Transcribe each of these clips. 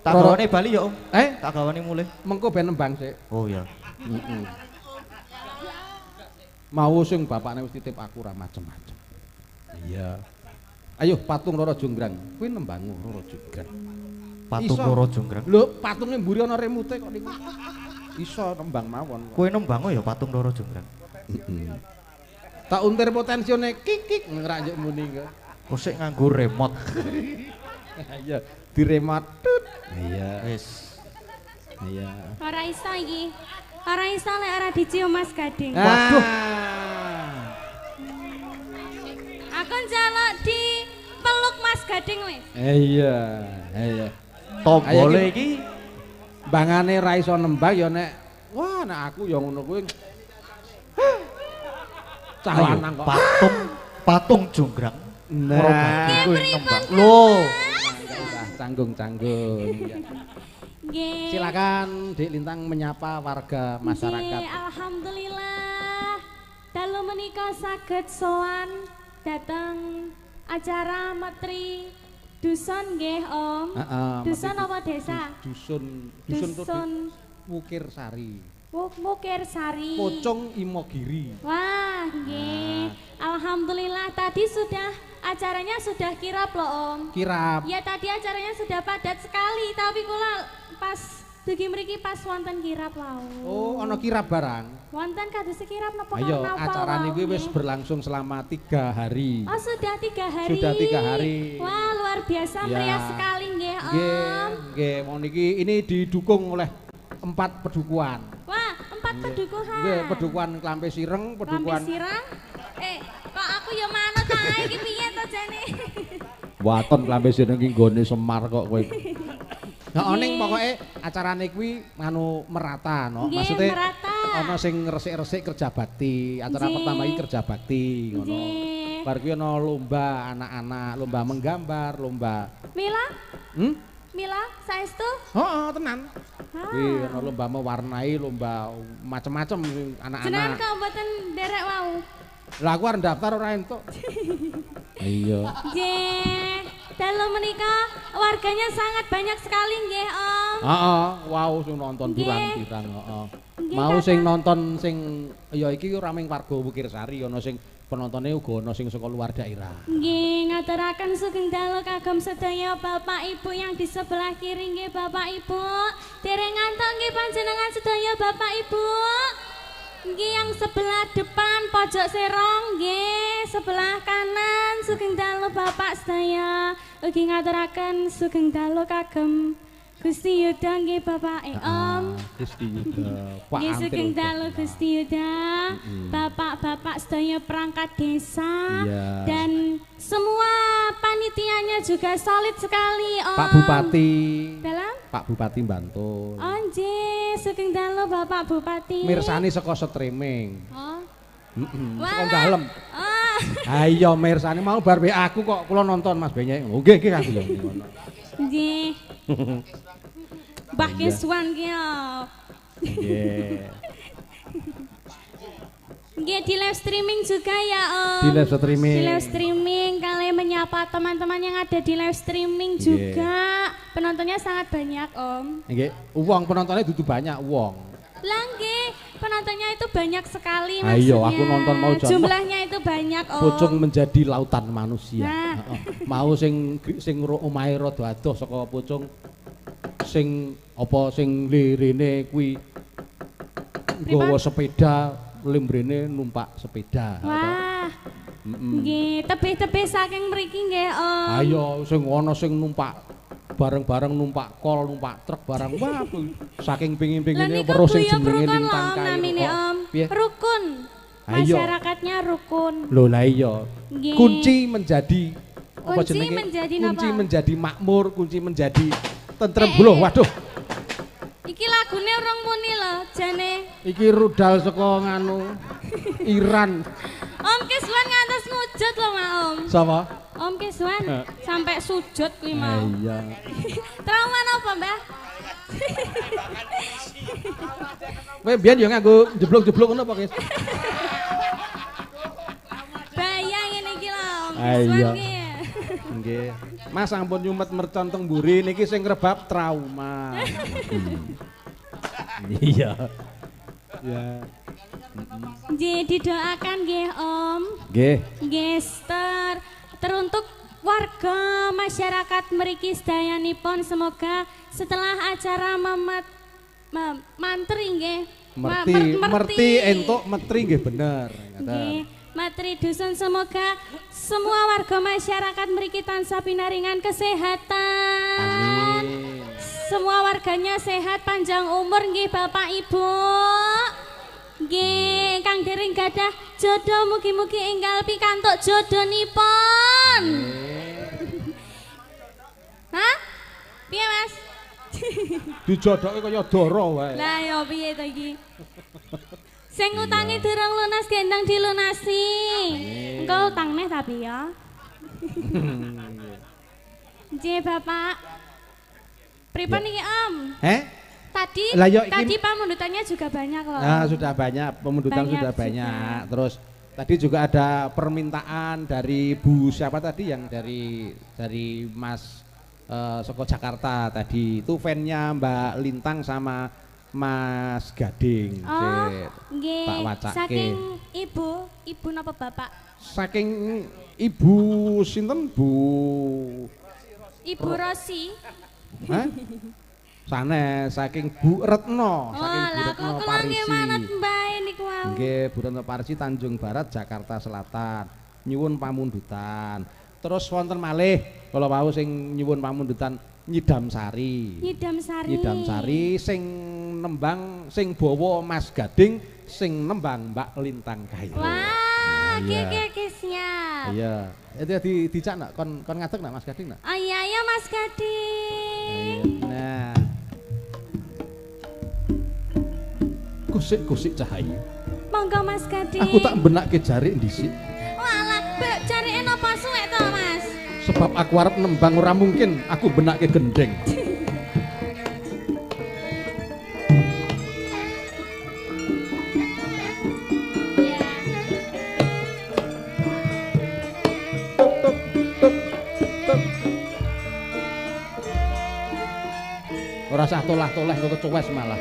Tak gawane bali ya, Om. Tak gawane mulih. Mengko ben nembang sik. Oh iya. Mau sing bapakne wis titip aku ora macem-macem. Iya. Ayo patung Roro Jonggrang. Kuwi nembang Roro Jonggrang. Patung Roro Jonggrang. Lho, patunge mburi ana remute kok niku. Iso nembang mawon. Kowe nembang ya patung Roro Jonggrang. Tak untir potensione kik ngerak njuk muni kok. Kok sik nganggo remote. Iya, di remote. Iya. Wis. Iya. Ora iso iki. Ora iso lek ora dicium Mas Gading. Waduh. Aku njaluk di peluk Mas Gading wis. Iya, iya. Tombole iki bangane ra iso nembang ya nek wah nek aku ya ngono kuwi. Cah lanang kok. Patung Jonggrang. Nah, kuwi nembang. Loh. Canggung-canggung. Nggih. Silakan Dik Lintang menyapa warga masyarakat. Nggih, alhamdulillah. Dalu menika saged sowan dateng acara Metri Dusun nggih Om. Dusun apa desa? Dusun Wukir Sari. Wukir Sari. Pocong Imogiri. Wah, nggih. Alhamdulillah tadi acaranya sudah kirap loh Om. Kirap. Ya tadi acaranya sudah padat sekali, tapi kula pas dugi mriki pas wonten kirap wau. Oh, ana kirap barang. Wonten kados kirap napa ayo acara niki wis berlangsung selama 3 hari. Oh, sudah 3 hari. Sudah 3 hari. Wah, luar biasa ya. meriah sekali nggih Om. Nggih, niki ini didukung oleh 4 pedukuhan. Wah, 4 pedukuhan. Nggih, pedukuhan Klampe Sireng, pedukuhan Klampe Sireng. Kok aku ya manut ae iki piye to jane? Waton Klampe Sireng iki nggone Semar kok kowe. Nah, ning pokoke acarane kuwi merata no. Maksudnya ana sing resik-resik kerja bakti. Acara pertama iki kerja bakti ngono. Bar kuwi ana lomba anak-anak, lomba menggambar, lomba Mila? Mila, saestu? Heeh, tenan. Kuwi ana lomba mewarnai, lomba macem-macem anak-anak. Jenengan kok mboten nderek wau? Lah aku arep daftar ora entuk. Iya. Nggih. Dalu menika warganya sangat banyak sekali nggih Om. Heeh, wow sing nonton pirang-pirang, heeh. Mau sing nonton sing ya iki ora mung warga Wukir Sari, ana sing penontonnya uga ana sing saka luar daerah. Nggih, ngaturaken sugeng dalu kagem sedaya Bapak Ibu yang di sebelah kiri nggih Bapak Ibu. Dereng ngantuk nggih panjenengan sedaya Bapak Ibu. Nggih yang sebelah depan pojok serong nggih, sebelah kanan sugeng dalu Bapak sedaya. Ugi ngaturaken sugeng dalu kagem Gusti Yuda nggih Bapak Om. Gusti Yuda, Pak Nggih sugeng dalu Gusti Yuda. Bapak-bapak sedaya perangkat desa dan semua panitianya juga solid sekali Om. Pak Bupati. Dalam? Pak Bupati Bantul. Oh nggih, sugeng dalu Bapak Bupati. Mirsani saka streaming. Oh. Saka dalem. Oh. Ayo mirsani mau bar aku kok kula nonton Mas Benyek. Nggih nggih aku ya ngono. Nggih. Mbah Kiswan ki yo. Nggih. Nggih di live streaming juga ya Om. Di live streaming. Di live streaming kalian menyapa teman-teman yang ada di live streaming juga. Penontonnya sangat banyak Om. Nggih, wong penontonnya dudu banyak wong. Lah nggih, penontonnya itu banyak sekali maksudnya. Ayo aku nonton mau jumlahnya itu banyak Om. Pocong menjadi lautan manusia. Nah. Mau sing omahe rada adoh saka pocong sing apa sing lirene kuwi nggawa sepeda limbrene numpak sepeda. Wah. Nggih, tebih-tebih saking mriki nggih Om. Ayo sing ana sing numpak bareng-bareng numpak kol, numpak truk barang wah saking pengin-pengine weruh sing jenenge Lintang Kae. Om. Rukun. Masyarakatnya rukun. Lho lah iya. Kunci menjadi apa jenenge? Kunci menjadi makmur, kunci menjadi tentrem. Lho waduh. Iki lagune urung muni lho, jane. Iki rudal saka nganu Iran. Om Kiswan ngantos ngujud lho, Mak Om. Sapa? Om Kiswan sampai sujud kuwi mau. Iya. Trauma napa, Mbah? Kowe biyen yo nganggo jeblok-jeblok ngono apa, Kis? Bayang ngene iki lho, Om Kiswan ki. nggih. Mas ampun nyumet mercon teng mburi niki sing ngrebab trauma. Iya. Ya. Nggih didoakan nggih Om. Nggih. Nggih teruntuk warga masyarakat mriki sedayanipun semoga setelah acara mantri nggih. Merti entuk metri nggih bener. Nggih. Matri dusun semoga semua warga masyarakat mriki tansah pinaringan kesehatan. Amin. Semua warganya sehat panjang umur nggih Bapak Ibu. Nggih, kang dereng gadah jodoh mugi-mugi enggal pikantuk jodhonipun. Hah? Piye Mas? Dijodoke kaya dara wae. Lah ya piye to iki? Sing utange durung lunas gendang dilunasi. Engko utang neh tapi ya. Nggih Bapak. Pripun iki Om? Tadi pamundutannya juga banyak loh. Nah, sudah banyak, pemundutan Banyak sudah juga. banyak. Terus tadi juga ada permintaan dari Bu siapa tadi yang dari Mas Soko Jakarta tadi. Itu fansnya Mbak Lintang sama Mas Gading. Oh, Sik, nggih. tak wacake. Saking ibu napa bapak? Saking Ibu sinten Bu? Ibu Rosi. Hah? Sanes saking Bu Retno, saking Bu Lah Retno kok kula nggih Parisi. manut mbae niku wau. Nggih, Bu Retno Parisi Tanjung Barat, Jakarta Selatan. Nyuwun pamundutan. Terus wonten malih kala wau sing nyuwun pamundutan Nyidam Sari. Nyidam Sari. Nyidam Sari sing nembang sing bawa Mas Gading, sing nembang Mbak Lintang Kayu. Wah, Iya. kekesnya. Iya. Itu dicak nak kon ngadeg nak Mas Gading nak. Oh iya Mas Gading. Nah. Kusik-kusik cahayu. Monggo Mas Gading. Aku tak benakke jarik dhisik. Walah, jarike napa suwek to Mas? Sebab aku arep nembang ora mungkin aku benakke gendeng. Ora usah tolah-toleh kok cuwes malah.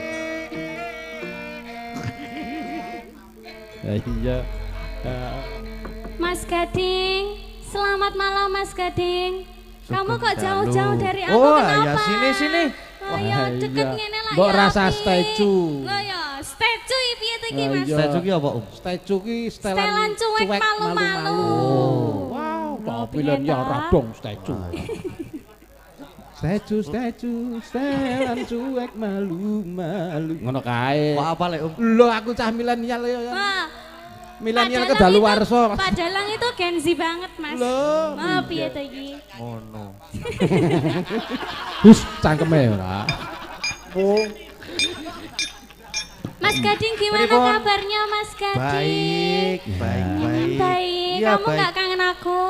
Ya iya. Mas Gading, selamat malam Mas Gading. Kamu kok Sugeng jauh-jauh dalu. dari aku Oh, kenapa? ya sini. Oh ya Wah, deket iya. ngene lah Mbok ya. rasa Pi. statue. Oh ya, statue piye to iki Ah, Mas? iya. Statue ki apa, Om? Statue ki Setelan cuek malu-malu. Wow, Loh, tapi piye lan ya ta? ora dong statue. Statue, setelan cuek malu-malu. Ngono kae. Kok apa lek, Om? Lho aku cah milenial ya. Wah, Milenial Padalang kedaluwarsa. itu- Padalang itu Gen Z banget Mas. Loh, Oh piye to iki? Ngono. Hus cangkeme ora. Oh, Mas Gading gimana Pripun? kabarnya Mas Gading? baik. Baik, Iya, kamu baik. nggak kangen aku?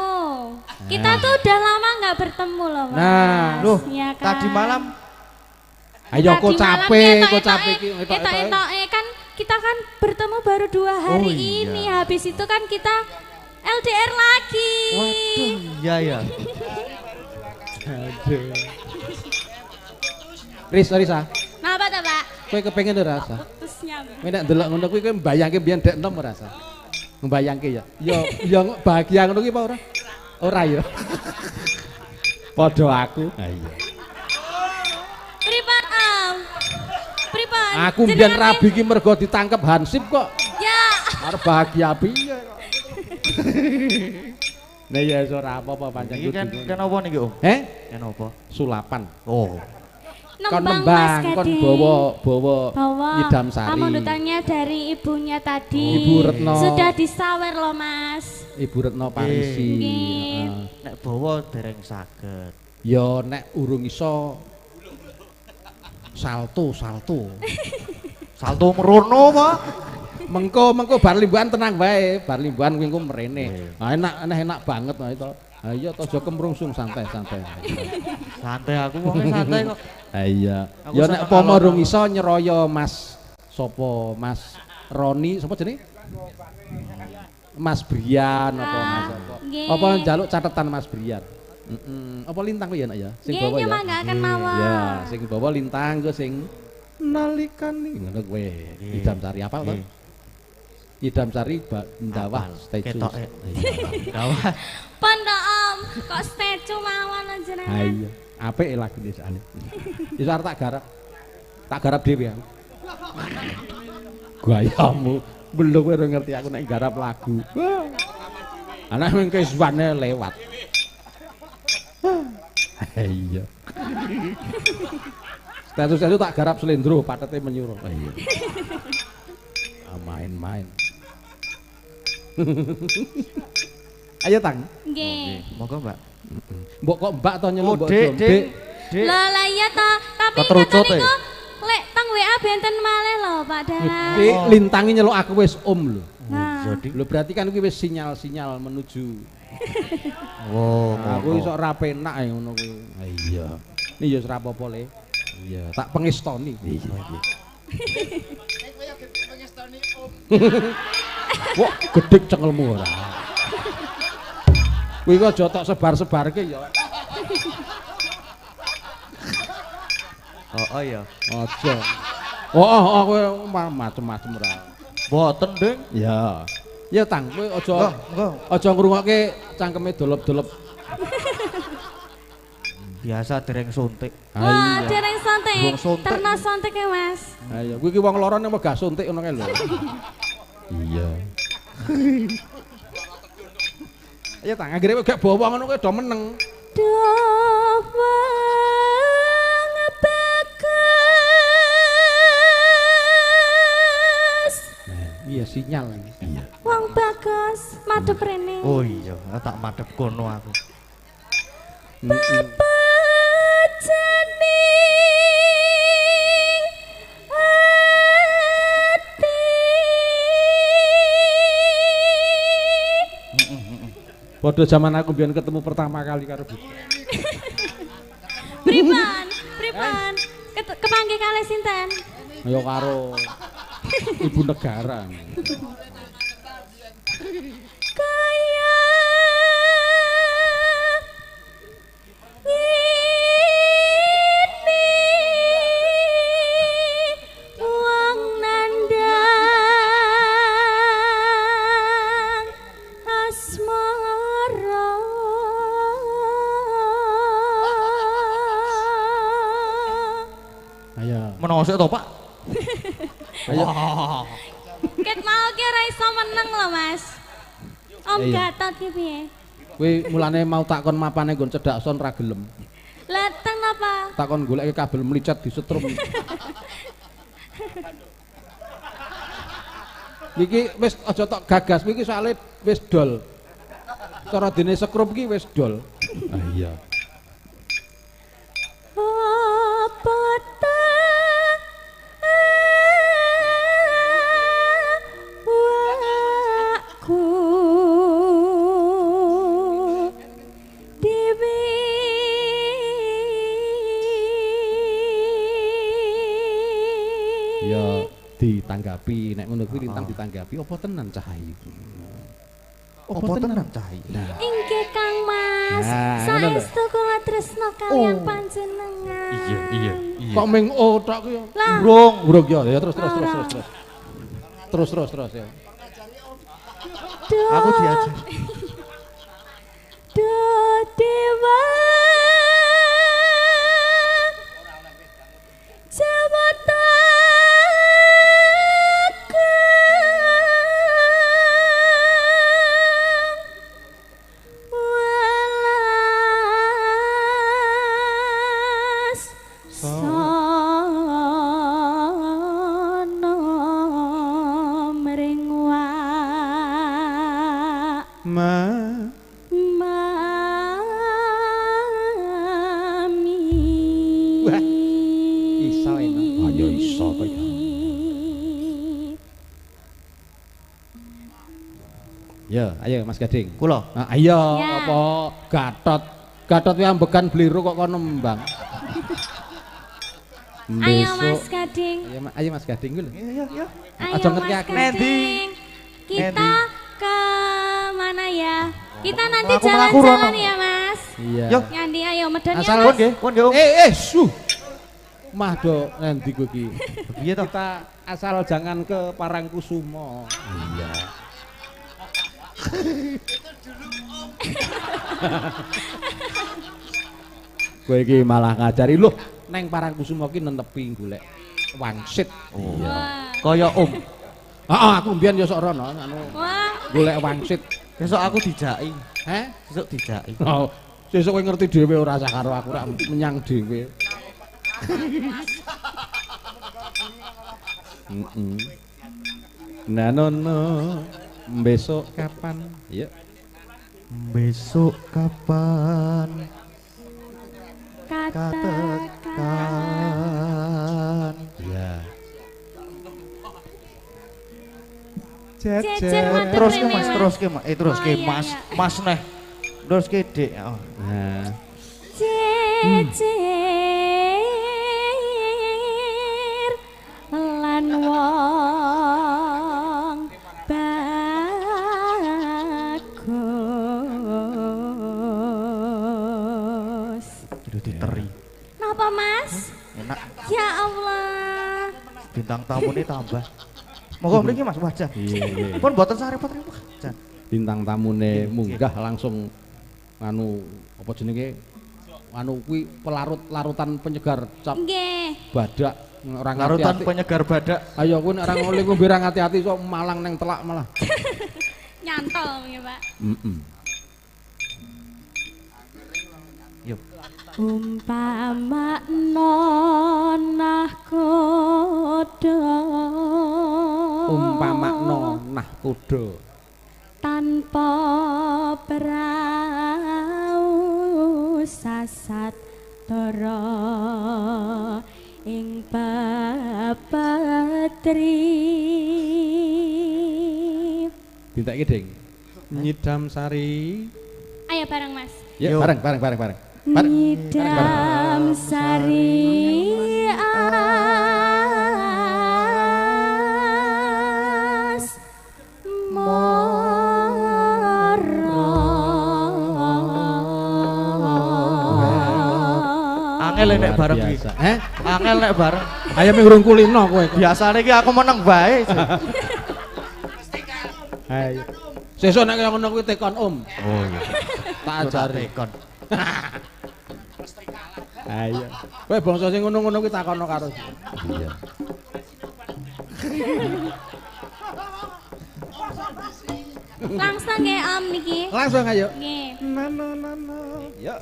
Kita tuh udah lama nggak bertemu loh Mas. Nah, Loh, Ya kan? tadi malam Ayo Tadi kok malam capek, ketok-etoke, kok capek ki. ketok-etoke kan kita kan bertemu baru 2 hari Oh, iya. ini. Habis itu kan kita LDR lagi. waduh, iya. Aduh. Risa. Napa to, Pak? Kowe kepengen ora rasa? Terus nyambung. Kowe nek ndelok ngono kuwi kowe mbayangke biyen dek enom ora rasa? Mbayangke ya. Ya bahagia ngono ki apa ora? Ora ya. Padha aku. Ha iya. Pripun, Om? Pripun? Aku mbiyen rabi ki mergo ditangkep Hansip kok. Ya. Arep bahagia piye kok. Nah ya ora apa-apa pancen Iki kan apa niki, Om? Kan apa? Sulapan. Oh, Kon Nembang Mas nembang, kon Gading. bawa Nyidam Sari. Pamundutannya dari ibunya tadi. Ibu Retno. Sudah disawer loh Mas. Ibu Retno Parisi. Nggih. Heeh. nek bawa dereng saged. Ya nek urung iso salto. Salto merono, Pak. Mengko bar limbuhan tenang wae, bar limbuhan kuwi engko mrene. Ah enak banget nah itu. Ha iya to aja kemrungsung santai. Santai aku wong santai kok. Ha iya. Aku Ya seneng nek apa alon-alon. urung iso nyeroyo Mas sapa? Mas Roni sapa jenenge? Mas Brian apa Mas apa? Nggih. Apa njaluk catatan Mas Brian? Apa lintang kuwi ya nak ya? Sing Nggih, bawa ya. nyemanggaken mawon. Ya, sing bawa lintang ku sing nalikani ngono kowe. Idam Sari apa to? Idam Sari ndawah statue. Ketoke. Ndawah. Pondok Om, kok statue mawon jenengan. Ha iya. Apik lagune sakane. Wis arep tak garap. Tak garap dhewe aku. Gayamu belum kowe ngerti aku nek garap lagu. Anak mengke suwane lewat. Iya. Status itu tak garap selendro, patete menyuruh. Iya. Main-main. Ayo Tang. Nggih. Monggo, Mbak. Mbok kok Mbak to nyeluk mbok Dik, Dik. Lah lah iya to, tapi Keterucut, ngoten niku lek teng WA benten malih lho Pak Dalang. Dik lintangi nyeluk aku wis lho. Nah, Jadi Lho berarti kan kuwi wis sinyal-sinyal menuju. oh, Aku iso ora penak ya ngono kuwi. Ha iya. Ini ya ora apa-apa le. Iya, tak pengestoni. Iya. Wah, gedhe cengelmu ora. Kuwi kok aja tok sebar-sebarke ya. Oh iya. Aja. Oh, kowe macem-macem ora. Mboten, Ding. Ya. Ya Tang, kowe Enggak. aja ngrungokke cangkeme dolop-dolop. Biasa dereng suntik. wah, dereng sontek. Wong sontek. Terna sontek ya, Mas. Ha iya, kuwi ki wong lara nek megah suntik ngono kae lho. Iya. Ayo Tang, anggere gak bawa ngono kowe do meneng. Duh, wong bagus. Iya sinyal. Iya. Wong bagus, madhep rene. Oh iya, tak madhep kono aku. Bapak janing ati. Padha zaman aku biyen ketemu pertama kali karo Bu. Pripun? Kepanggih kalih sinten? Ya karo ibu negara. Kaya ngene wong nandang asmara. Ayo. Menawa sik to, Pak. Ayo. Ket mau ki ora iso meneng lho, Mas. Om Iya. Gatot ki piye? Kowe mulane mau takon mapane nggon cedak son ra gelem. Lah teng napa? Takon goleke kabel mlicet disetrum. Iki wis aja tok gagas, iki soalé wis dol. Cara dene sekrup iki wis dol. Ah iya. Apa ta waku dewe Ya ditanggapi nek ngono kuwi lintang ditanggapi apa tenan Cahayu. Apa tenan cai? Nah, inggih Kang Mas Nah, ngono lho. saestu kula tresna kaliyan panjenengan. Iya. kok meng tok kuwi. Lah Urung ya, ya terus. Terus ya. Aku diajar. Duh dewa jabatakan welas sono mring Mami. Wah, iso enak. Ah, ya iso to ya. Ya, ayo Mas Gading. Kula. Nah, ayo Ya. apa Gatot. Gatot yang ambekan Bliru kok kono mbang. Ayo Besok- Mas Gading. Ayo Mas Gading ku lho. Iya. Ayo Aja Mas ngerti-ngerti. Gading. Kita Nendi. ke mana ya? Kita nanti Melaku-melaku jalan-jalan rono. ya Mas. Iya. Yo. Nyandi ayo medon ya Asal Mas. Nggih, pun nggih Om. Su. Mah do endi kowe iki? Piye to? Kita asal jangan ke Parangkusumo. Iya. Kowe iki malah ngajari lho, neng Parangkusumo ki nenepi golek wangsit. Oh. Wah. Kaya Om. Heeh, aku mbiyen yo sok rono anu Wah. golek wangsit. Besok aku dijaki. Heh? Besok dijaki. Oh, sesuk kowe ngerti dhewe ora usah karo aku rak menyang dhewe. Nah nono besok kapan? Iya. Besok kapan? Katakan. Katakan. Iya. Jejer matur Terus ke rene, Mas, Mas. terus ke Mas. Terus ke Oh, iya, Mas. iya. Mas neh. Terus ke Dik. Oh. Nah, Jejer lan wong bagus. Jadi diteri. Napa Mas? Enak. Ya Allah. Bintang tamu ini tambah. Moga mriki Mas wajah. iya iya. Pun mboten sarepot-repot. Jan. Bintang tamune munggah langsung anu apa jenenge? Anu kuwi pelarut-larutan penyegar cap Nggih. badak orang Larutan hati-hati. penyegar badak. Ayo kowe nek ora ngombe ngombe ra hati-hati kok malang neng telak malah. Nyantol ya, Pak. Yuk. Umpama nonah kuda Umpamakno nah kuda tanpa prau sasat tara ing papatri. dintekke ding nyidam sari Ayo bareng Mas. ya Yuk. bareng Nyidam sari as Angel nek bareng iki. Angel nek bareng. ayo ming kulino kowe Biasane iki aku meneng bae. ayo sesuk nek kaya ngono kuwi tekon om Oh iya. tak ajari Tekon. ayo kowe bangsa sing ngono-ngono kuwi takono karo iya langsung nggih Om niki. langsung ayo Nggih. ya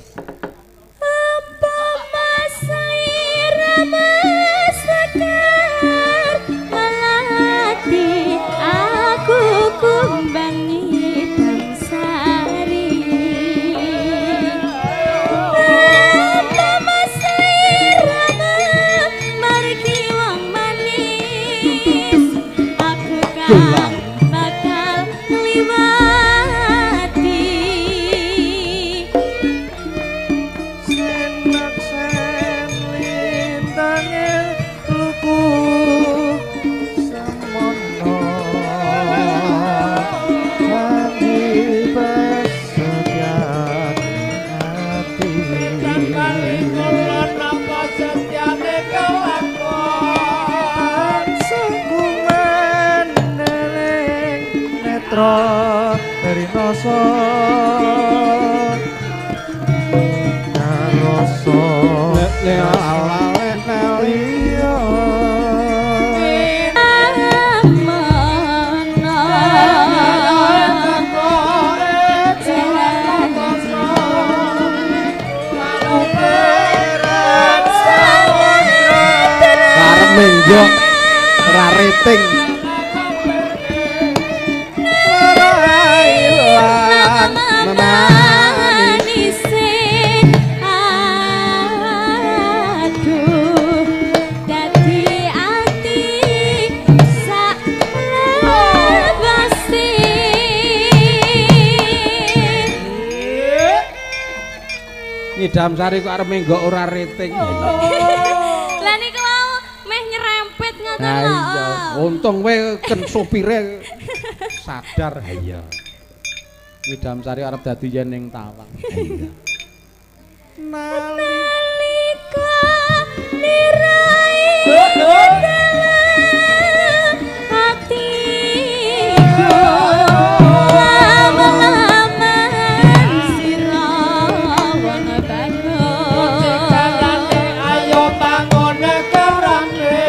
Apa masira masakan melati aku kumbangi bangsari. Apa masira margi wong manis aku kan bakal liwati. Senak sen lintangil luku semono janji persediaan hati sungguhan neling netra dari noso Naroso le ala Nalia karep minggo ra rating Nyidam sari kok arep minggo ora rating Lah niku wau meh nyerempet ngoten nah lho. iya untung kowe ken sopire sadar iya Nyidam sari arep dadi yen ning tawang iya nalika nirai dalam hatiku lama-laman sirawan bangun kalane ayo bangun kerane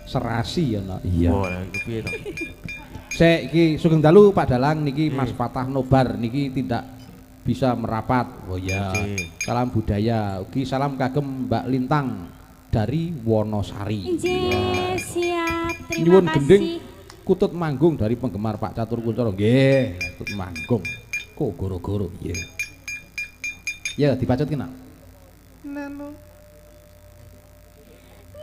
serasi ya no. Iya. Oh, iku piye to? Sik iki Sugeng Dalu Pak Dalang niki Mas Fatah Nobar niki tidak bisa merapat. Oh ya. Salam budaya. Ugi salam kagem Mbak Lintang dari Wonosari. Nggih, siap. Terima Nyuwun kasih. gending kutut manggung dari penggemar Pak Catur Kuncoro. Nggih, kutut manggung. Kok goro-goro nggih. Ya dipacet kena. Nano.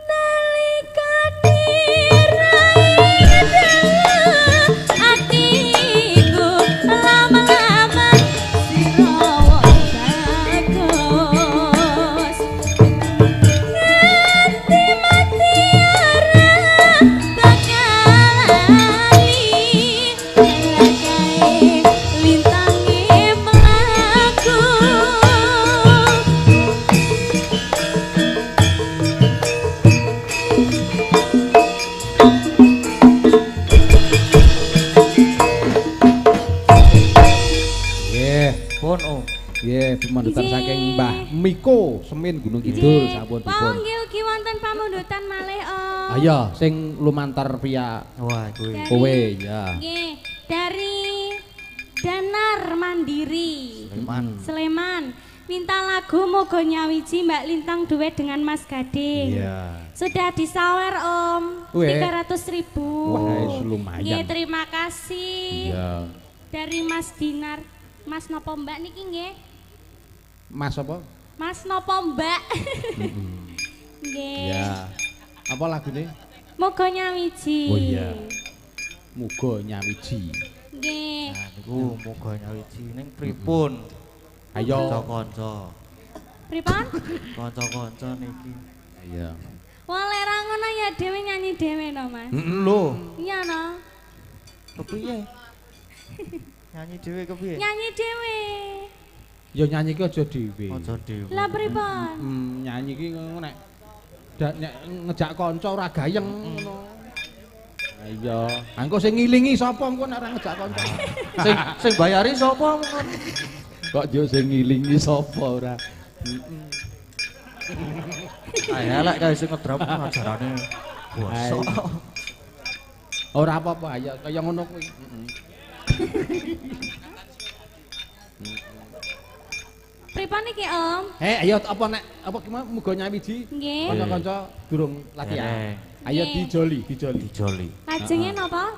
Nalika nirai dalam hatiku lama-lama sirawan bagus nganti mati arah bakalali lakai lintangi melaku. Pun Om. Nggih, pemandutan saking Mbah Miko Semin Gunung Kidul sampun dipun. Panggil ugi wonten pamundutan malih Om. Ayo sing lumantar via Wah, kuwi. Dari- kowe ya. Nggih, dari Danar Mandiri Sleman minta lagu Moga Nyawiji Mbak Lintang duet dengan Mas Gading. Iya. Sudah disawer Om, Weh. 300.000. Wah, lumayan. Nggih, terima kasih. Iya. Dari Mas Dinar. Mas nopo Mbak niki nggih? Mas apa? Mas nopo Mbak? Nggih. Ya. Apa lagune? Moga Nyawiji. Oh iya. Muga nyawiji. Nggih. Nah, niku muga nyawiji ning pripun? Ayo. Kanca-kanca. Pripun? Kanca-kanca niki. Iya. Wah, lek ra ngono ya dhewe nyanyi dhewe no, Mas. Lho, Iya no. kepiye? Nyanyi dhewe kepiye? Nyanyi dhewe. Ya nyanyi ki aja dhewe. Aja dhewe. Lah pripun? Nyanyi ki nek nek ngejak kanca ora gayeng ngono. Ha iya. Engko sing ngilingi sapa engko nek ora ngejak kanca. Sing bayari sapa mongkon? Kok yo sing ngilingi sapa ora. Ayo elek kae sing ngedram ajarane bosok. Ora apa-apa ya kaya ngono kuwi. Pripun iki, Om? Ayo apa nek apa gimana muga nyawiji. Nggih. Kanca-kanca durung latihan. Ayo Nggih. dijoli, dijoli. Dijoli. Lajenge napa?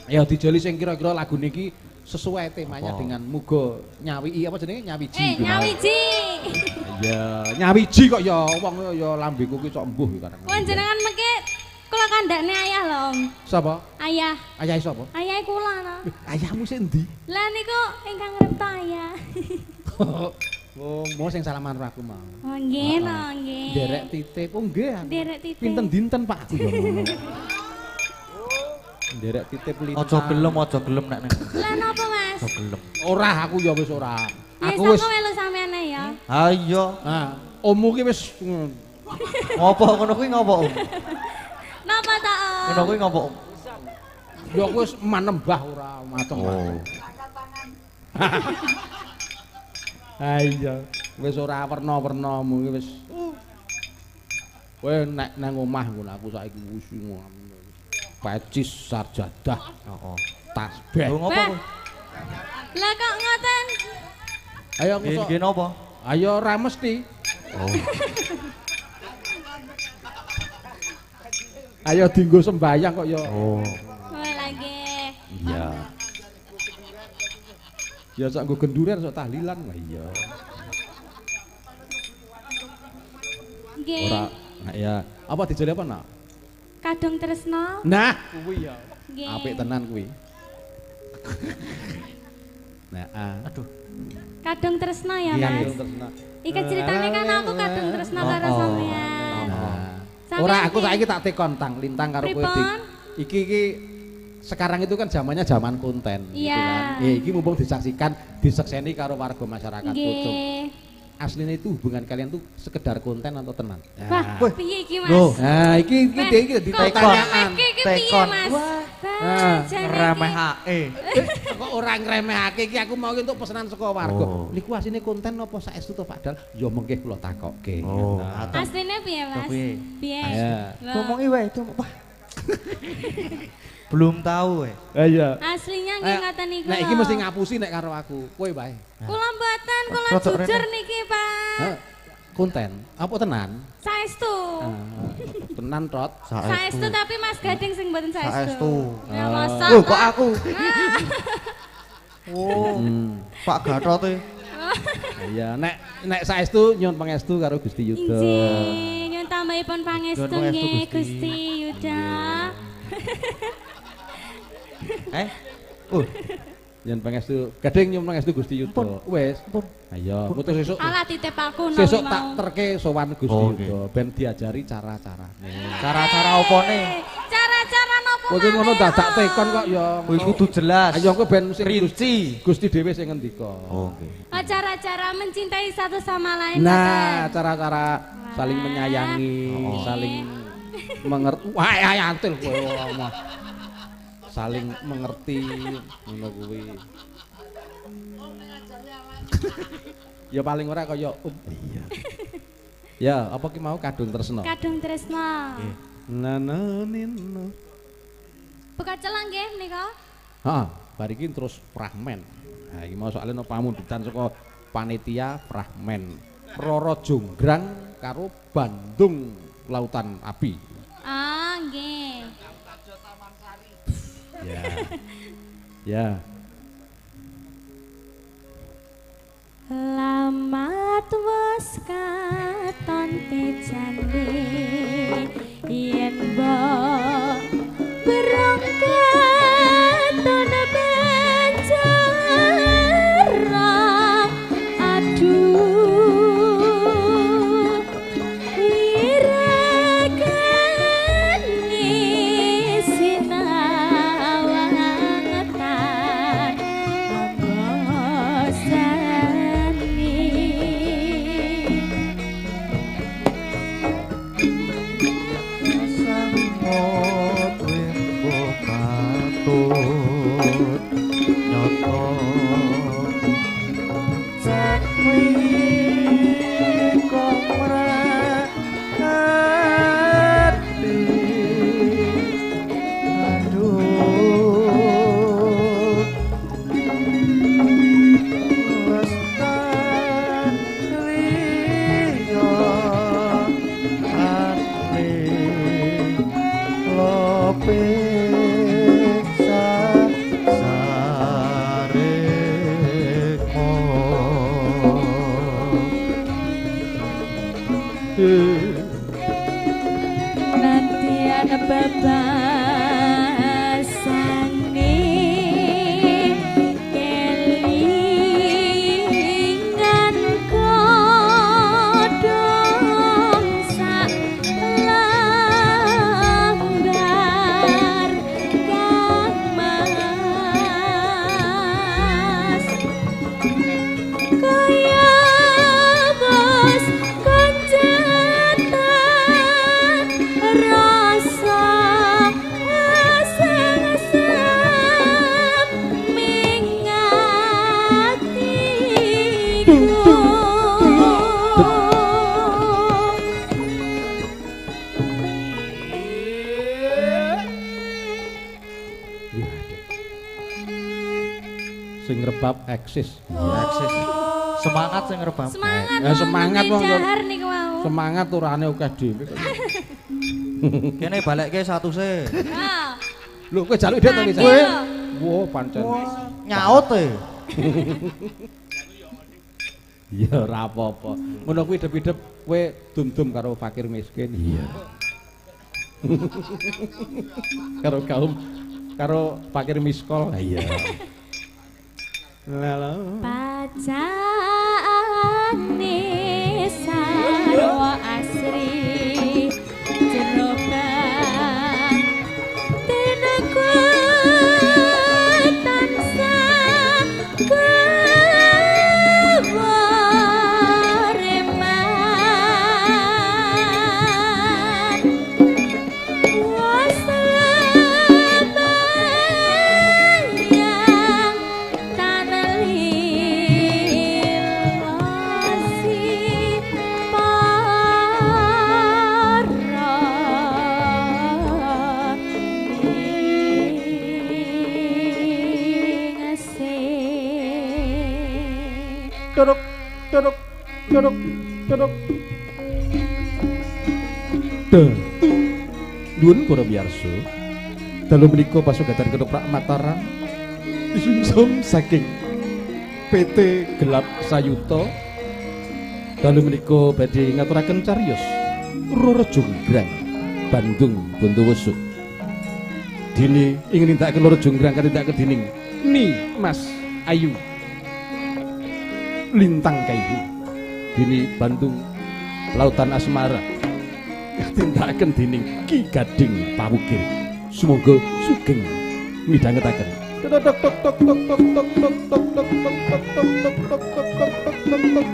Ayo dijoli sing kira-kira lagu niki sesuai temanya dengan muga nyawi apa jenenge nyawiji. Nyawiji. Iya, nyawiji kok ya wong ya lambeku ki cok embuh karang. Panjenengan mengke kula kandhane ayah lho, Om. Sapa? Ayah. Ayahe sapa? Ayah kula no. Ayahmu sing endi? Lah niku ingkang ngripta ayah. Oh, mau sing salaman karo aku mau. Oh nggih no, nggih. Derek titip. Oh nggih. aku. Derek titip. Pinten dinten Pak aku ya ngono. Derek titip lintang. Aja gelem nek ning. Lah napa, Mas? Aja gelem. Ora aku ya wis ora. Ya Aku wis sapa melu sampean ya? Ha iya. Ommu ki wis Ngopo ngono kuwi ngopo, Om? Napa ta, Om? Ngono kuwi ngopo, Om? ya aku wis manembah ora mateng. Ha iya, wis ora werna-wernamu ki wis. Kowe nek nang omah ngono aku saiki wis ngono. Pecis sarjadah, Heeh. tasbih. Lho ngopo Bah. kuwi? Lah kok ngoten? Ayo aku sok. Nggih napa? Ayo ora mesti. Oh. Ayo dienggo sembayang kok ya. Oh. Wah lagi. Iya. Ya sok nggo genduren sok tahlilan lah iya. Nggih. Ora nah, ya. Apa dijare apa nak? Kadung tresno. Nah, kuwi ya. Nggih. Apik tenan kuwi. Nah, Aduh. Kadung tresno ya, iya Mas. terus. Iki ceritane kan aku kadung tresno karo sampean. Nah. Sampean Ora aku ki- saiki tak tekon tang lintang karo kowe Dik. Pripun? Iki sekarang itu kan zamannya zaman konten gitu Iya. kan. Ya iki mumpung disaksikan, disekseni karo warga masyarakat Pucung. Nggih. Aslinya itu hubungan kalian tuh sekedar konten atau tenan? Wah, Wah. piye iki, Mas? Loh. Nah, iki Mas, iki kok ditanyaan. iki piye, Tekon. Mas? Ah, Ngremehake. Kok ora ngremehake iki aku mau untuk pesanan saka warga. Oh. Niku asline konten apa saestu to Pak Dal? Ya mengke kula takokke. Oh, Nah. ngaten. Asline piye, Mas? Piye? Piye? Ya. Loh, Ngomongi wae, wah. Belum tahu Iya. aslinya nggih ngoten niku. Nek iki lho. mesti ngapusi nek karo aku. Kowe bae. Kula mboten, kula Rodok jujur rene. niki, Pak. Hah? Konten apa tenan? Saestu. Ah, tenan tot. Saestu tapi Mas Gading sing mboten Saestu. saestu. Ya Ah. masa. Loh, kok aku? Oh, Hmm. Pak Gatot e. Iya, nek saestu nyuwun pangestu karo Gusti Yuda. Injih, nyuwun tambahipun pangestu Nyuwun pangestu, nggih Gusti. Gusti Yuda. Nyuwun pangestu, gading nyuwun pangestu Gusti Yuda. Wis. Ayo, mutus sesuk. Alah titip aku no Sesuk mau. tak terke sowan Gusti Oh, Yuda ben diajari cara-carane. Cara-cara opone? Cara-cara nopo? Kowe ki ngono dadak tekon kok ya. Kuwi kudu jelas. Ayo kowe ben sing rinci. Gusti dhewe sing ngendika. Oh, nggih. Cara-cara mencintai satu sama lain. Nah, Pak. cara-cara saling menyayangi, saling mengerti. Wah, ayantil kowe ngomong. Saling mengerti ngono kuwi. Ya paling ora kaya iya. Ya, apa ki mau kadung tresno? Kadung tresno. Nananino. Buka celang nggih menika. Heeh, bar iki terus fragmen. Nah, iki mau soalnya no pamundutan saka panitia fragmen. Roro Jonggrang karo Bandung Lautan Api. Ah, nggih. Ya. Ya. Lamat wes katon tejane yen mbok berangkat ana banjara aduh wiragani sinawangetan ambosani Samot wimbo patut nyoto cakwi komrati aduh lestariyo ati lope sareko nanti ada babasane kelingan kodong sak langgar kang mas kaya bos koncetan rasa asam-asam mengatiku Sing rebab eksis. Akses. Semangat sing ngerebam. Semangat. Ya, semangat, wong. wong. Jahar niku wau. Semangat turane akeh dhewe. Kene balekke satuse. Ah. Lho kowe jaluk dhek to iki. Kowe Wo pancen. Nyaut e. Ya ora apa-apa. Ngono kuwi idep-idep kowe dum-dum karo fakir miskin. Iya. Karo kaum karo fakir miskol. Iya. Lalo. Pacane sarwa asri jeroban tenaku tansah kewareman wasabayang tanelilasi Duduk, duduk, duduk, duduk. Nuwun para miyarsa. Dalu menika pasugatan Ketoprak Mataram disungsum saking PT Gelap Sayuta. Dalu menika badhe ngaturaken cariyos Roro Jonggrang Bandung Bondowoso. Dene ingin nindakaken Roro Jonggrang kanindakaken dening Ni Mas Ayu Lintang Kaihu dini Bandung Lautan Asmara tindakaken dening Ki Gading Pamukir. Semoga sugeng midhangetaken. Tok tok tok tok tok tok tok tok tok tok tok tok tok tok tok tok tok.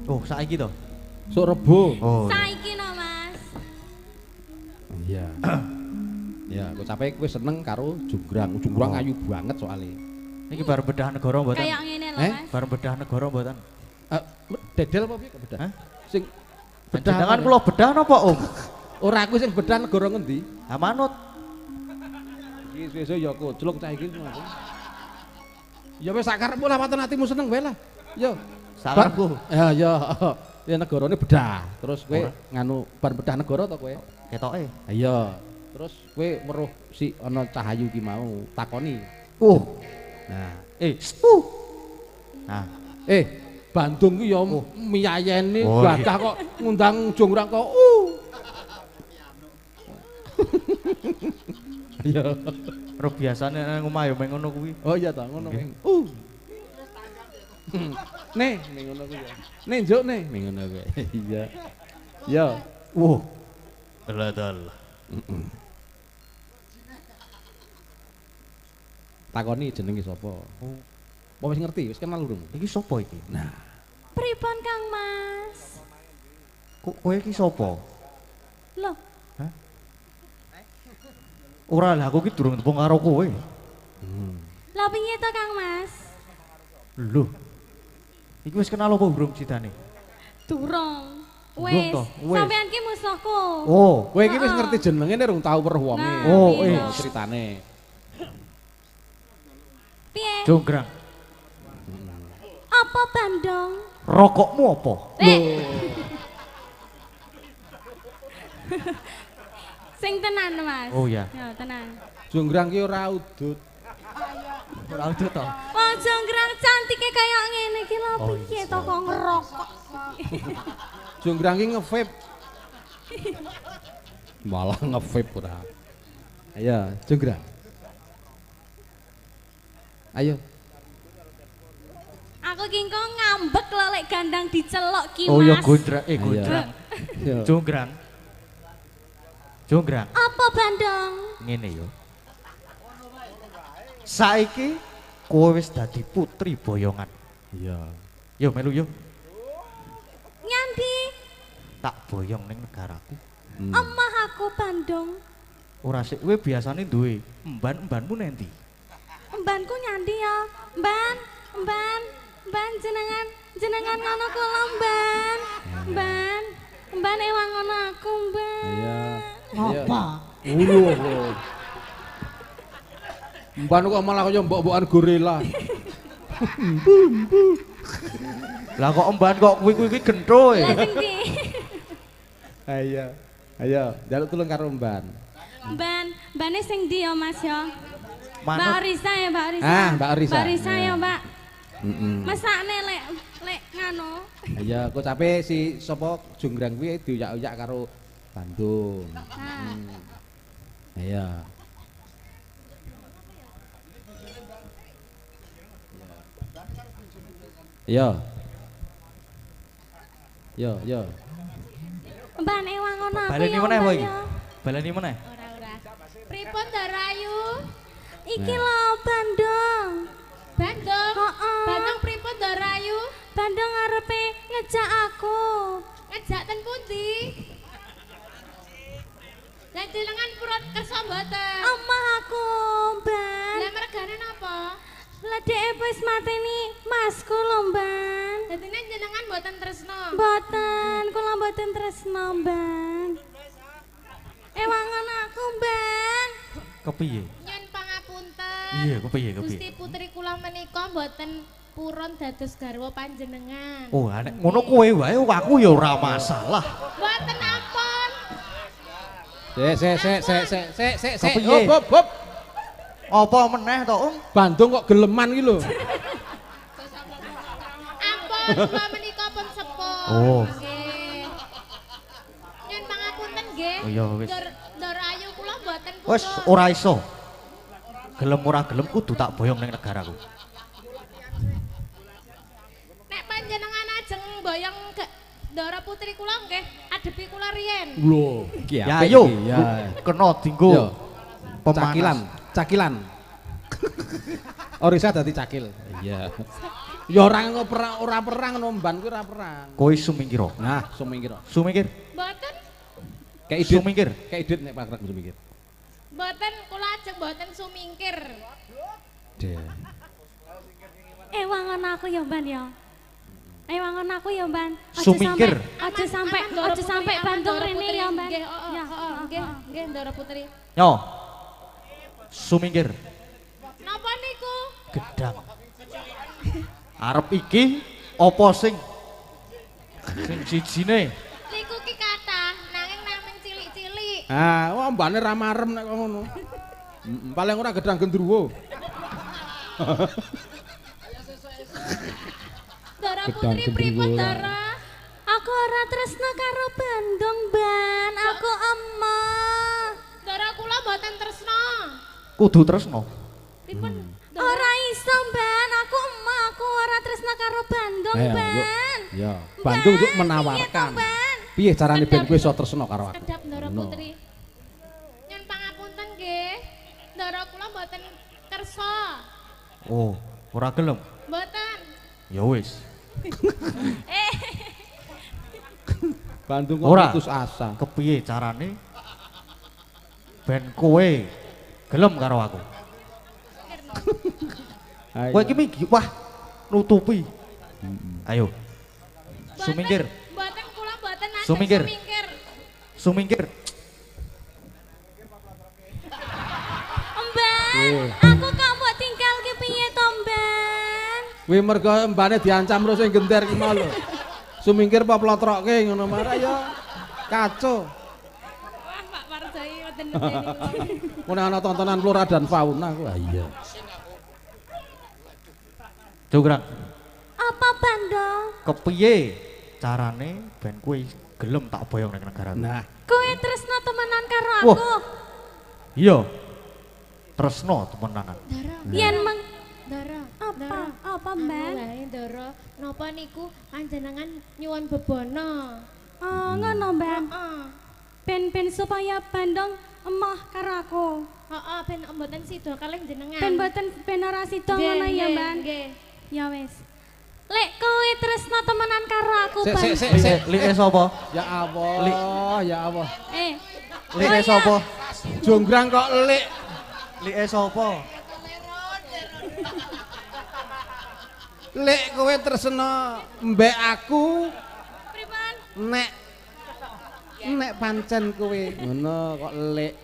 Oh, saiki to. Sok Rebo. Oh. Saiki no, Mas. Iya. Ya, kok sampe kowe seneng karo Jonggrang. Jonggrang ayu banget soalnya. Iki bar bedah negara mboten? Kayak ngene lho, Eh? Mas. Bar bedah negara mboten? Dedel apa piye bedah? Hah? Sing Bedah kula bedah napa, Om? ora aku sing bedah negara ngendi? Ha manut. Iki sesuk ya koclok cah iki. Ya wis sak karepmu lah waton atimu seneng wae lah. Yo. Sakarepku. Ya ya. Ya negarane bedah. Terus kowe nganu bar bedah negara to kowe? Ketoke. Ha iya. Terus kowe weruh si ana Cahayu ki mau takoni. Nah, Nah, Bandung ki ya miyayeni Oh, Badah kok ngundang Jonggrang kok. Iya. ro biasane nang omah ya meng ngono kuwi. Oh iya ta ngono. Nih, ning ngono kuwi ya. Nih njuk nih, ning ngono kuwi. Iya. Ya. Dal. Takoni jenenge sapa? Apa wis ngerti? Wis kenal urung? Iki sapa iki? Nah, Pripun Kang Mas? Kowe iki sapa? Loh, Ora lah aku ki durung tepung karo kowe. lha piye to Kang Mas? Lho. Iki wis kenal apa urung citane? Durung. Durung Wis, toh, wis. sampean ki musuhku. Oh, kowe iki wis ngerti jenenge nek urung tau weruh wonge. Nah, Oh, iya. Ceritane. Piye? Jonggrang. Apa Bandung? Rokokmu apa? Sing tenan Mas. Oh iya. Ya, tenan. Jonggrang ki ora udut. Ora udah to. Wong Jonggrang cantike kaya ngene iki lho Oh, piye iya. to kok ngerokok. Jonggrang ki nge-vape. Malah nge-vape ora. Ayo, Jonggrang. Ayo. Aku ki engko ngambek lho lek gandang dicelok ki Mas. Oh ya gondrang, gondrang. Yo. Jonggrang. Jonggrang. Apa Bandung? Ngene yo. Saiki kowe wis dadi putri boyongan. Iya. Yo melu yo. Nyandi. Tak boyong ning negaraku. Emah aku Bandung. Ora sik kowe biasane duwe emban-embanmu nendi? Embanku nyandi ya. Mban jenengan ngono kula mban. Mban ewang ngono aku mban. Iya. Apa? Lho. Mban kok malah kaya mbok-mbokan gorila. Lah kok emban kok kuwi gentho e. Lah endi? Ayo, njaluk tulung karo Mban. Mbane sing ndi ya Mas ya? Mbak Manut Orisa ya, Mbak Orisa. Ah, Mbak Orisa. Mbak Orisa ya, Mbak. Heeh. Mesakne lek ngano. Iya, kocape si sapa Jonggrang kuwi diuyak-uyak karo Bandung. Iya. Yo. Mbak ewang ngono aku. baleni ya, meneh Mbak, apa iki? ya. Baleni meneh. Ora. Pripun Darayu? Iki lho Bandung. Bandung? Heeh. Bandung pripun Darayu? Bandung ngarepe ngejak aku. Ngejak ten pundi? Lah jenengan purut kersa mboten? Omah aku, Ban. Lah mergane napa? Lah dhek wis mateni masku lho, Ban. Dadine jenengan mboten tresno? Mboten, kula mboten tresno, Ban. Ewangan aku, Ban. Kepiye? Nyun pangapunten. Iya, kepiye? Gusti putri kula menika mboten purun dados garwa panjenengan. Oh, nek ngono kowe wae aku ya ora masalah. Mboten ampun. Sik. Kepiye? Hop. Apa meneh to, Om? Bandung kok geleman iki lho. Ampun, kula menika pun sepuh. Oh. Nggih. Nyun pangapunten nggih. Oh, iya, wis. Ndor ayu kula mboten purun. Wes ora iso. Gelem ora gelem kudu tak boyong ning negaraku. Nek panjenengan ajeng boyong Ndara putri kula nggih adepi kula riyen. Lho, iki Ya apik ayo. iki, ya. Kena dinggo. Yo. Pemanas. Cakilan. Orisa dadi cakil. Iya. Ya ora perang no Mban kuwi ora perang. Kowe sumingkira. Nah, sumingkir. Sumingkir. Mboten, Kayak idit. Sumingkir. Kayak idit nek pakrek sumingkir. mboten kula ajeng mboten sumingkir. Deh. Ewangan aku ya, Ban ya. Ewangan aku ya, Ban. Sumingkir. Aja sampai Bandung rene ya, Ban. Nggih, nggih, Ndara Putri. Nyo. Sumingkir. Napa niku? Gedang. Arep iki apa sing sijine? Niku ki kathah, nanging namung cilik-cilik. Ah, wah mbane ra marem nek kok ngono. Paling ora gedang gendruwo. Ndara Gedang Putri gendruwo. pripun, Ndara? Aku ora tresna karo Bandung, Ban. Aku emah. Ndara kula mboten tresna. Kudu tresno. Pripun? Ora iso, Ban. Aku emah, aku ora tresna karo Bandung, Ban. Ya, Bandung yuk menawarkan. Piye carane ben kowe iso tresno karo aku? Kedap Ndara Putri. Nyun pangapunten nggih. Ndara kula mboten kersa. Oh, ora gelem. Mboten. Ya wis. Bandung kok Ora. putus asa. Kepiye carane ben kowe gelem karo aku? Ayo. Kowe iki wah nutupi. Ayo. Sumingkir. Mboten kula mboten ajeng Sumingkir. sumingkir. Sumingkir. Mban, aku kok mbok tinggal ki piye to, Mban? Kuwi mergo mbane diancam terus sing genter ki mau lho. Sumingkir apa plotroke ngono marah ya. Kaco. Wah, Pak Parjai mboten ngerti. Mun ana tontonan flora dan fauna ku. Ah iya. Jograng. Apa Bandung? Kepiye carane ben kowe gelem tak boyong ning negaraku? Nah, Kowe tresna temenan karo Wah. aku. Iya. Tresno temenanan. Yen meng Ndara, apa Mban? Wae Ndara, napa niku panjenengan nyuwun bebono? Oh, ngono Mban. Heeh. Ben supaya Bandung emah karo aku. Heeh, ben mboten sida kalih jenengan. Ben ora sida Nggih, ngono ya, nggih, Mban. Nggih. Ya wis. Lek kowe tresno temenan karo aku, Ban. Like sapa? Ya Allah, ya Allah. Like sapa? Jonggrang kok lik. Like sapa? Lek kowe tresna mbek aku. Pripun? Nek pancen kowe ngono kok lik.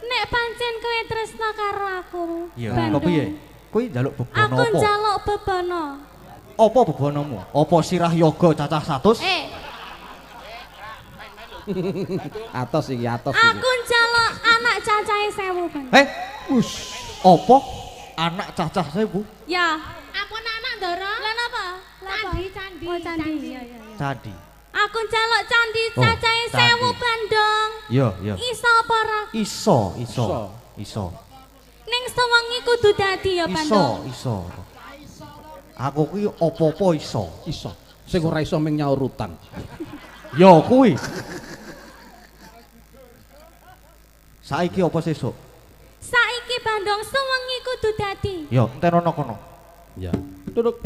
Nek pancen kowe tresno karo aku. Iya, kok piye? Kowe njaluk bebono apa? Aku njaluk bebono. Apa bebonomu? Apa sirah yoga cacah 100? Atos iki. Aku njaluk anak cacahe 1000, Ban. Apa? Anak cacah 1000? Ya. Ampun anak Ndara. Lah napa? Candi. Oh, candi. Iya. Candi. Aku njaluk candi cacahe 1000, Bandung. Iya. Iso apa ora? Iso. Ning sewengi kudu dadi ya, Bandung. Iso. Aku kuwi apa-apa iso. Sing ora iso ming nyaur utang. Ya kuwi. Saiki apa sesuk? Saiki Bandung sewengi kudu dadi. Ya, enten ana kono. Ya. Duduk.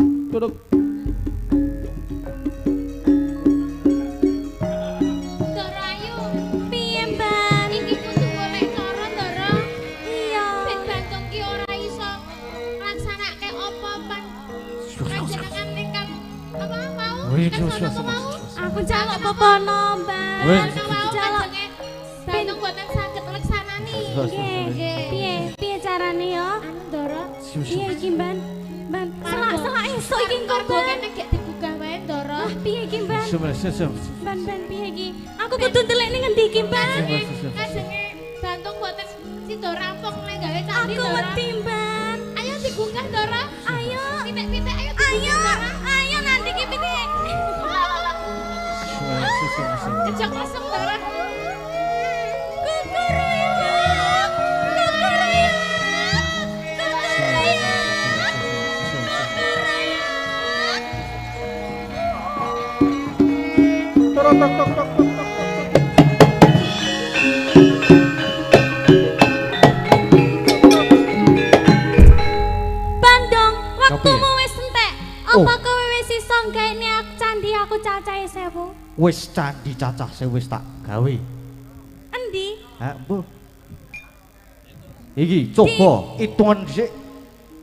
Ndara ayu. Piye, Ban? Iki kudu golek cara Ndara. Iya. Ben Bandung ki ora iso nglaksanake apa pan. Panjenengan ingkang apa mau? Kan mau? Aku njaluk bebono, Ban. Njaluk Bandung boten saged nglaksanani. Nggih. Piye carane ya? Anu Ndara. Piye iki, Ban? Selak esuk iki engko, Kargo Ban. kene gek digugah wae Ndara. Piye iki, Ban? Sum. Ban piye iki? Aku kudu ndelik ning endi iki, Ban? Kajenge Bandung boten sida rampung nek gawe candi Aku Ndara. wedi, Ban. Ayo digugah Ndara. Ayo. Pitik-pitik ayo digugah Ndara. Ayo nanti ki pitik. Kejak kosong Ndara. Bandung, waktumu wis entek. Apa kowe wis iso gaene candi aku cacahe 1000? Wis candi cacah wis tak gawe. Endi? Ha, mbuh. Iki coba hitungan dhisik.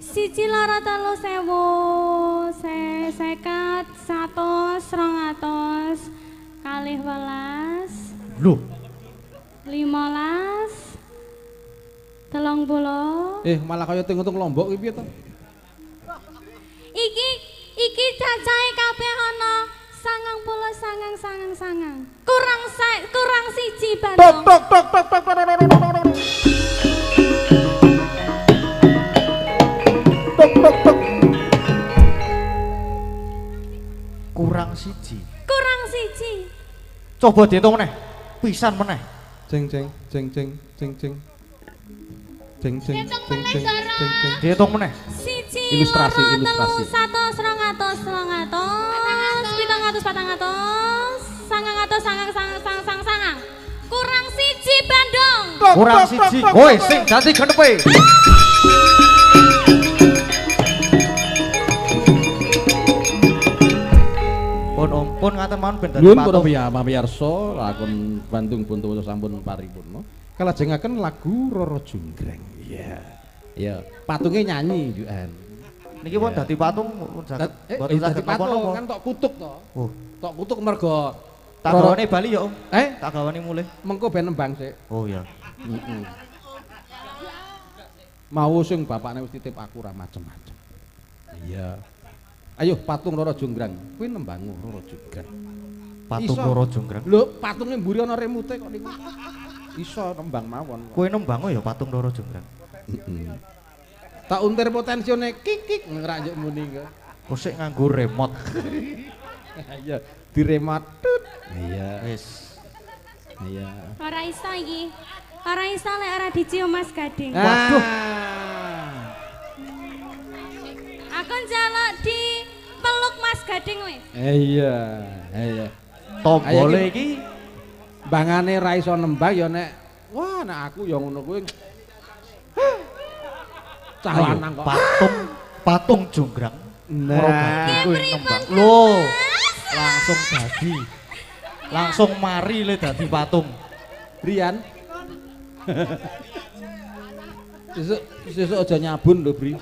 1 loro 3 1000 50 100 200 kalih 12 Lho, 15 30 Malah kaya ting-ting Lombok iki piye to? Iki cacahe kabeh ana 90 kurang siji Bandung. kurang siji. Coba diitung meneh. Pisan meneh. Jeng. Diitung meneh. 1 Ilustrasi. 200 200 700 800 kurang siji Bandung. Kurang siji. Woi, sing ganti genepe. Pun ngaten mawon ben dadi Nuwun patung. para pamirsa, lakon Bandung Bontowoso sampun paripurna. Kalajengaken lagu Roro Jonggrang. Iya. Patungnya nyanyi jukan. Niki pun dadi patung saged boten saged patung napa-napa. kan tok kutuk to. Oh, Tok kutuk mergo tak gawane Bali ya, Om. Tak gawane mulih. Mengko ben nembang sik. Oh iya. Mau sing bapakne wis titip aku ora macem-macem. Iya. Ayo patung Roro Jonggrang. Kuwi nembang Roro Jonggrang. Patung Roro Jonggrang. Lho, patunge mburi ana remute kok niku. Iso nembang mawon. Kowe nembang ya patung Roro Jonggrang. Tak untir potensione kik ngeranjuk muni kok. Kok sik nganggo remote. Iya, di remote. Iya. Wis. Iya. Ora iso iki. Ora iso lek ora dicium Mas Gading. Waduh. Aku njaluk di peluk Mas Gading wis. Iya. Tombole iki bangane ra iso nembang ya nek wah nek aku ya ngono kuwi. Cah lanang kok. Patung Jonggrang Nah, kuwi nembang. Lho, langsung dadi. Langsung mari le dadi patung. Brian. Sesuk aja nyabun lho, Bri.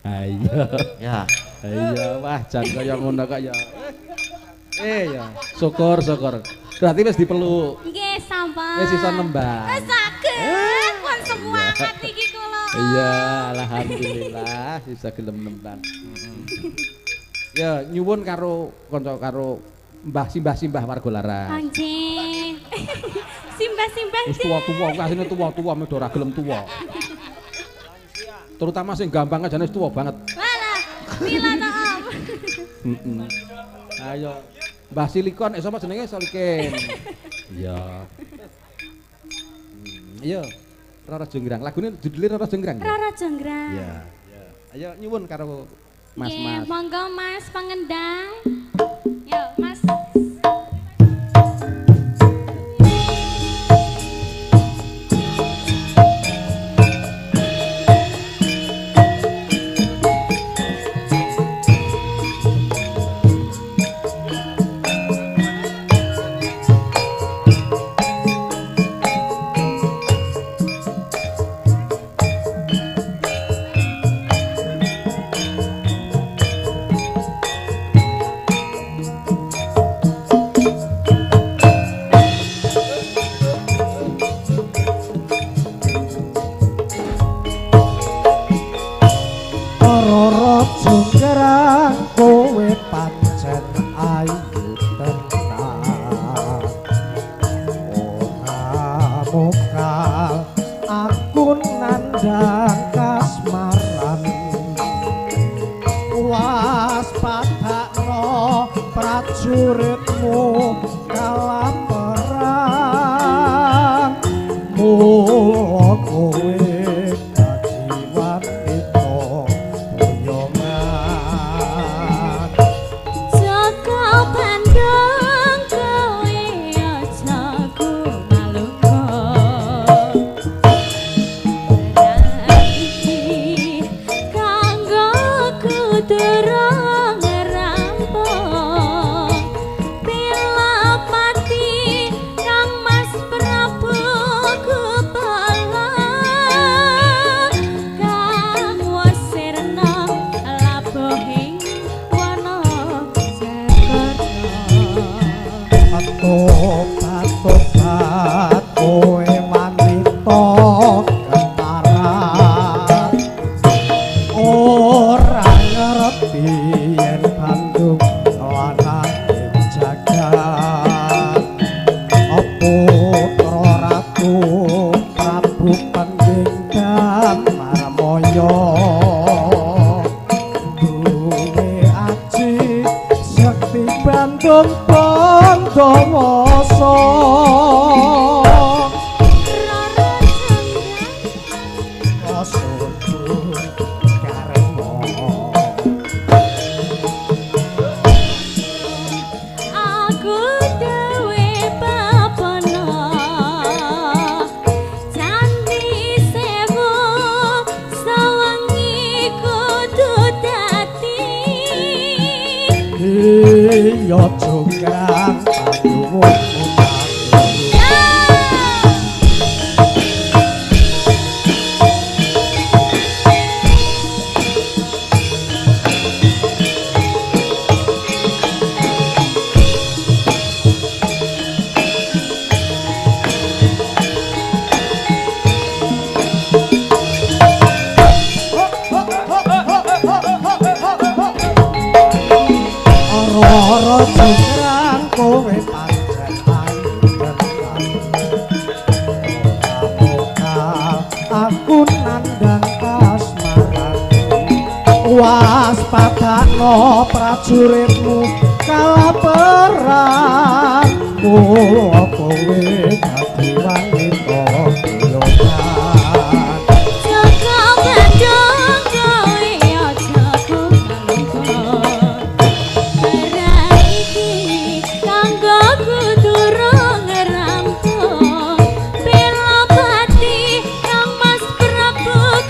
Ayo. Ya. Ayo, wah jan kaya ngono kok ya. Ya, syukur. Berarti wis dipeluk. Nggih, sampun. Wis iso nembang. Saged, pun semangat iki kula. Iya, alhamdulillah bisa gelem nembang. Ya, nyuwun karo kanca karo mbah-simbah warga Laras. Nggih. Simbah-simbah. Wis tuwa-tuwa, kasine tuwa-tuwa medho ora gelem tuwa. Terutama sing gampang jane wis tuwa banget. Walah, mila ta, Om. Heeh. Ayo, Mbah Silikon, sapa jenenge Solikin? Iya. Iya, Rara Jonggrang. Lagune judule Rara Jonggrang. Rara Jonggrang. Iya. Ayo nyuwun karo Mas. Monggo Mas pengendang. Yo, Mas.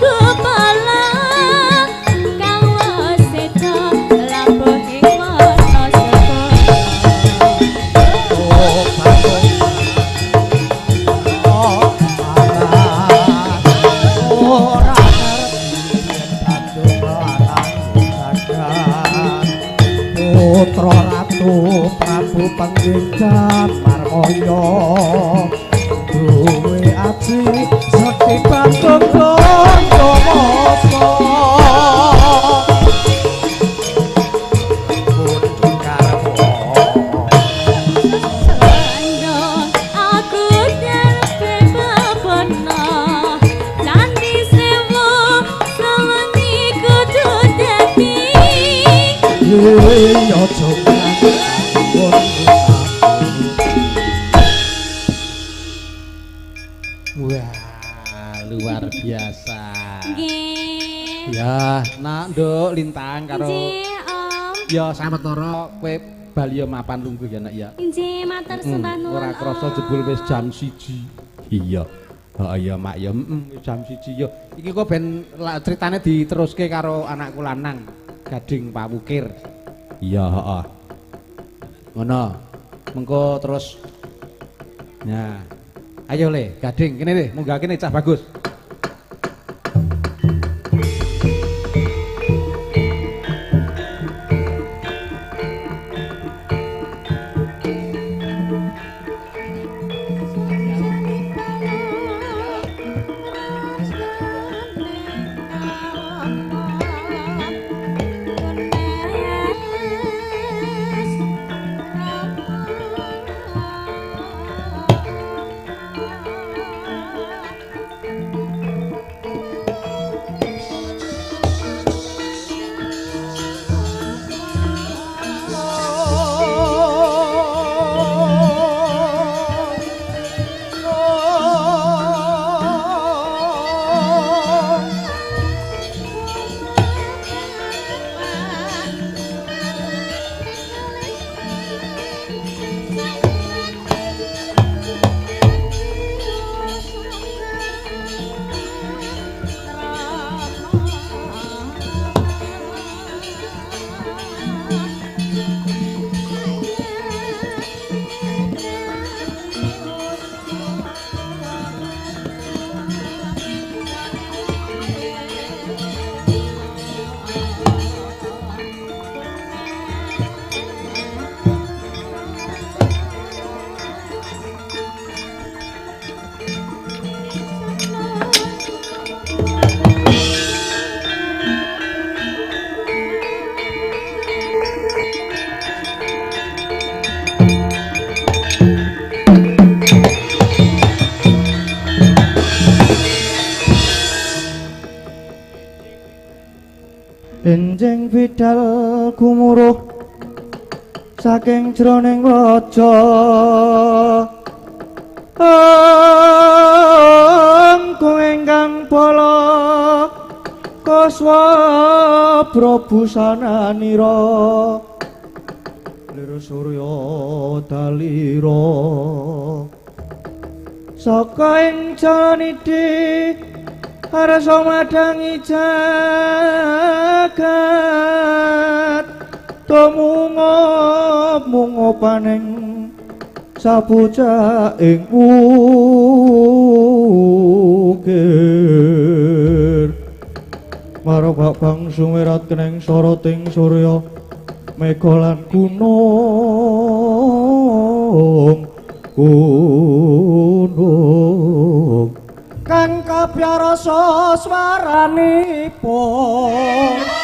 Kepala Suwardi Sekti Bandung Bondowoso yo coba wah luar biasa Nggih. ya nak nduk lintang karo Nggih, Om. ya sametara kowe bali ya mapan lungguh ya nak ya Nggih, matur sembah nuwun. ora krasa jebul wis jam 1 iya iya mak ya wis jam 1 ya iki kok ben critane diteruske karo anakku lanang Gading Pawukir iya heeh ngono mengko terus nah ayo le Gading kene le munggah kene cah bagus Enjing bidal gumuruh saking jroning waja angkung ingkang pala kaswabra busananira lir surya dalira saka ing janidi arsa madangi jagat tumungop-mungopaning sabuca ing ukir marabak bang sumirat keneng soroting surya mega lan gunung kang kabyarasa swaranipun